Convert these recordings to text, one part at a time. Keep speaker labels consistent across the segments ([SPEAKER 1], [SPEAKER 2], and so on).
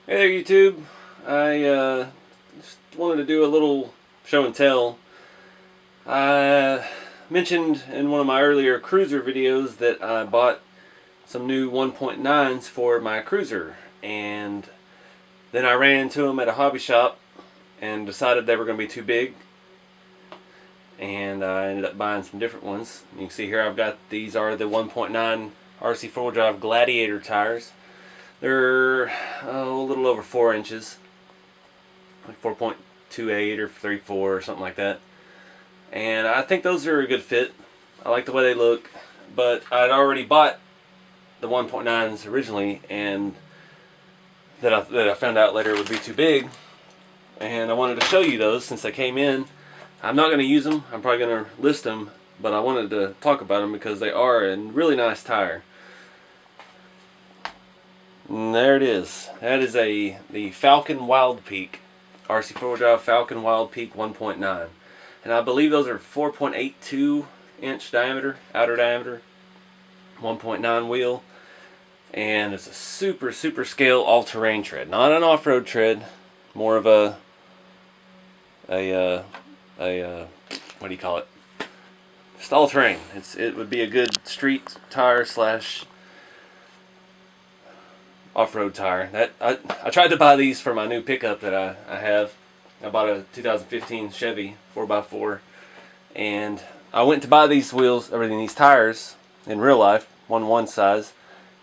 [SPEAKER 1] Hey there, YouTube. I just wanted to do a little show and tell. I mentioned in one of my earlier cruiser videos that I bought some new 1.9s for my cruiser, and then I ran into them at a hobby shop and decided they were going to be too big, and I ended up buying some different ones. You can see here I've got, these are the 1.9 RC4wd Gladiator tires. They're a little over 4 inches, like 4.28 or 3.4 or something like that. And I think those are a good fit. I like the way they look, but I'd already bought the 1.9s originally, and that I found out later would be too big. And I wanted to show you those since they came in. I'm not going to use them. I'm probably going to list them, but I wanted to talk about them because they are a really nice tire. And there it is. That is the Falken Wildpeak, RC4wd Falken Wildpeak 1.9. And I believe those are 4.82 inch diameter, outer diameter, 1.9 wheel. And it's a super scale all-terrain tread. Not an off-road tread, more of a what do you call it? Just all-terrain. It would be a good street tire slash off-road tire. I tried to buy these for my new pickup that I have. I bought a 2015 Chevy 4x4, and I went to buy these wheels, these tires in real life, one size,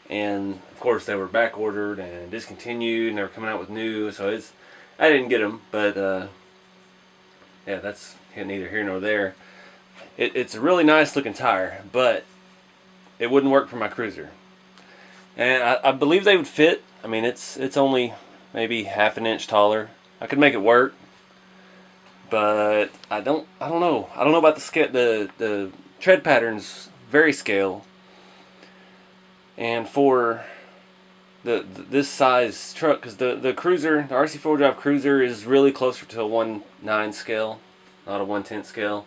[SPEAKER 1] and of course they were back ordered and discontinued, and they were coming out with new. So I didn't get them, but yeah, that's neither here nor there. It's a really nice looking tire, but it wouldn't work for my cruiser. And I believe they would fit. I mean, it's only maybe half an inch taller. I could make it work, but I don't know. I don't know about the scale. The tread pattern's very scale, and for this size truck, because the cruiser, the RC4wd cruiser, is really closer to a 1/9 scale, not a 1/10 scale.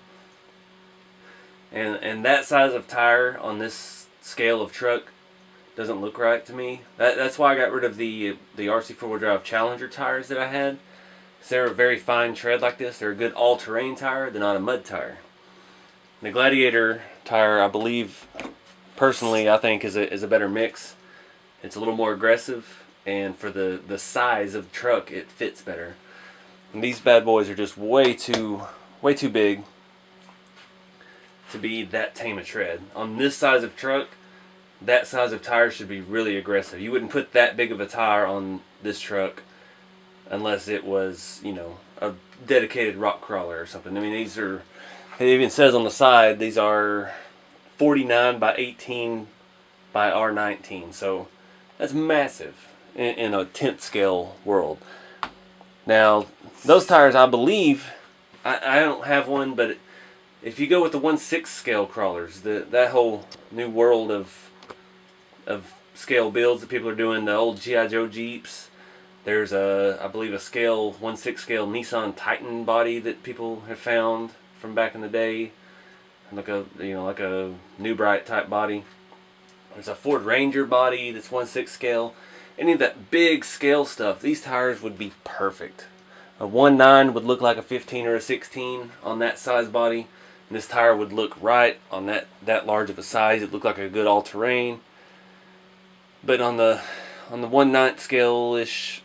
[SPEAKER 1] And that size of tire on this scale of truck doesn't look right to me. That's why I got rid of the RC4wd Challenger tires that I had. So they're a very fine tread like this. They're a good all-terrain tire. They're not a mud tire. The Gladiator tire, I believe, personally, I think is a better mix. It's a little more aggressive, and for the size of the truck, it fits better. And these bad boys are just way too big to be that tame a tread. On this size of truck, that size of tire should be really aggressive. You wouldn't put that big of a tire on this truck unless it was, a dedicated rock crawler or something. I mean, these are, it even says on the side, these are 49 by 18 by R19. So that's massive in a 10th scale world. Now, those tires, I believe, I don't have one, but if you go with the 1/6 scale crawlers, that whole new world of scale builds that people are doing, the old G.I. Joe Jeeps. There's I believe a 1/6 scale Nissan Titan body that people have found from back in the day, like a New Bright type body. There's a Ford Ranger body that's 1/6 scale. Any of that big scale stuff, these tires would be perfect. A 1/9 would look like a 15 or a 16 on that size body, and this tire would look right on that large of a size. It'd look like a good all-terrain. But on the 1/9 scale-ish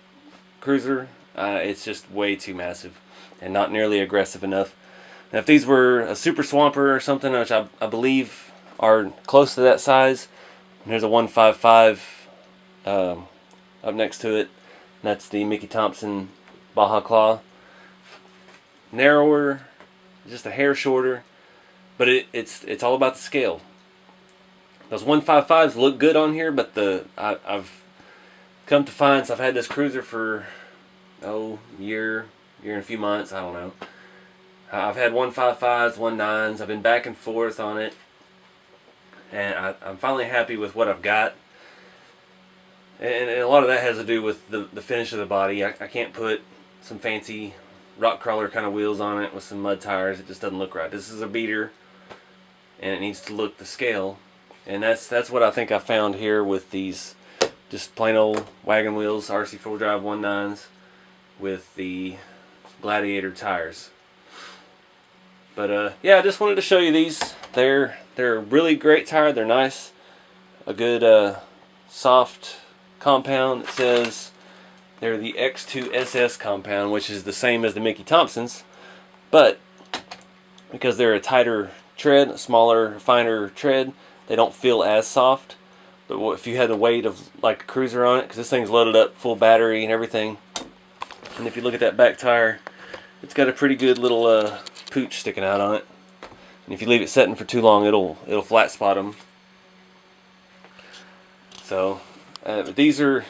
[SPEAKER 1] cruiser, it's just way too massive and not nearly aggressive enough. Now, if these were a Super Swamper or something, which I believe are close to that size, and there's a 155 up next to it, and that's the Mickey Thompson Baja Claw. Narrower, just a hair shorter, but it's all about the scale. Those 155s look good on here, but I've come to find, so I've had this cruiser for year and a few months, I don't know. I've had 155s, 1/9s. I've been back and forth on it, and I'm finally happy with what I've got. And a lot of that has to do with the finish of the body. I can't put some fancy rock crawler kind of wheels on it with some mud tires. It just doesn't look right. This is a beater, and it needs to look the scale. And that's what I think I found here with these Just plain old wagon wheels, RC4 drive 19s with the Gladiator tires. But yeah, I just wanted to show you these. They're a really great tire. They're nice, a good soft compound. It says they're the X2SS compound, which is the same as the Mickey Thompsons, but because they're a tighter tread, a smaller, finer tread, they don't feel as soft. But if you had the weight of like a cruiser on it, because this thing's loaded up full battery and everything, and if you look at that back tire, it's got a pretty good little pooch sticking out on it. And if you leave it setting for too long, it'll flat spot them. So these are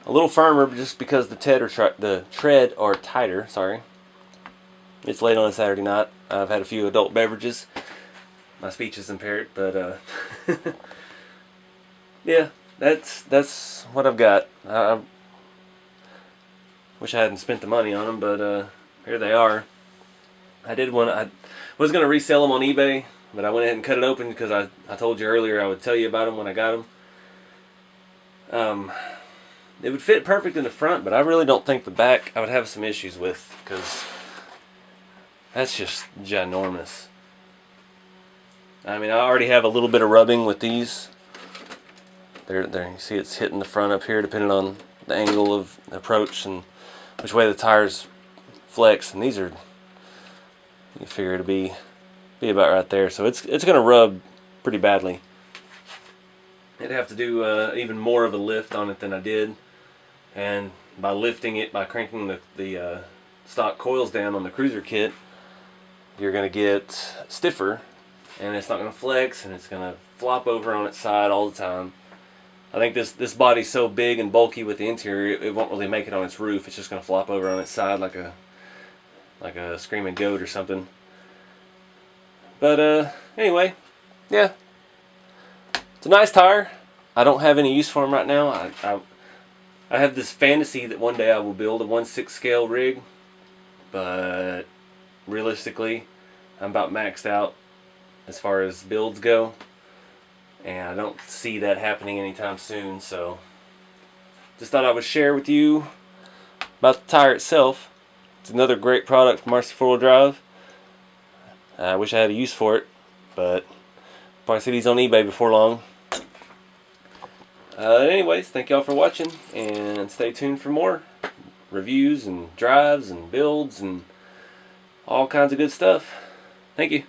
[SPEAKER 1] a little firmer just because the tread are tighter. Sorry. It's late on a Saturday night. I've had a few adult beverages. My speech is impaired, but yeah, that's what I've got. I wish I hadn't spent the money on them, but here they are. I was going to resell them on eBay, but I went ahead and cut it open because I told you earlier I would tell you about them when I got them. It would fit perfect in the front, but I really don't think the back I would have some issues with, because that's just ginormous. I mean, I already have a little bit of rubbing with these. There, you see it's hitting the front up here, depending on the angle of approach and which way the tires flex. And these are, you figure to be about right there. So it's going to rub pretty badly. I'd have to do even more of a lift on it than I did. And by lifting it, by cranking the stock coils down on the cruiser kit, you're going to get stiffer, and it's not going to flex, and it's going to flop over on its side all the time. I think this body's so big and bulky with the interior, it won't really make it on its roof. It's just going to flop over on its side like a screaming goat or something. But anyway, yeah, it's a nice tire. I don't have any use for them right now. I have this fantasy that one day I will build a 1/6 scale rig, but realistically, I'm about maxed out as far as builds go, and I don't see that happening anytime soon. So just thought I would share with you about the tire itself. It's another great product from RC4wd drive. I wish I had a use for it, but probably see these on eBay before long. Anyways, thank y'all for watching, and stay tuned for more reviews and drives and builds and all kinds of good stuff. Thank you.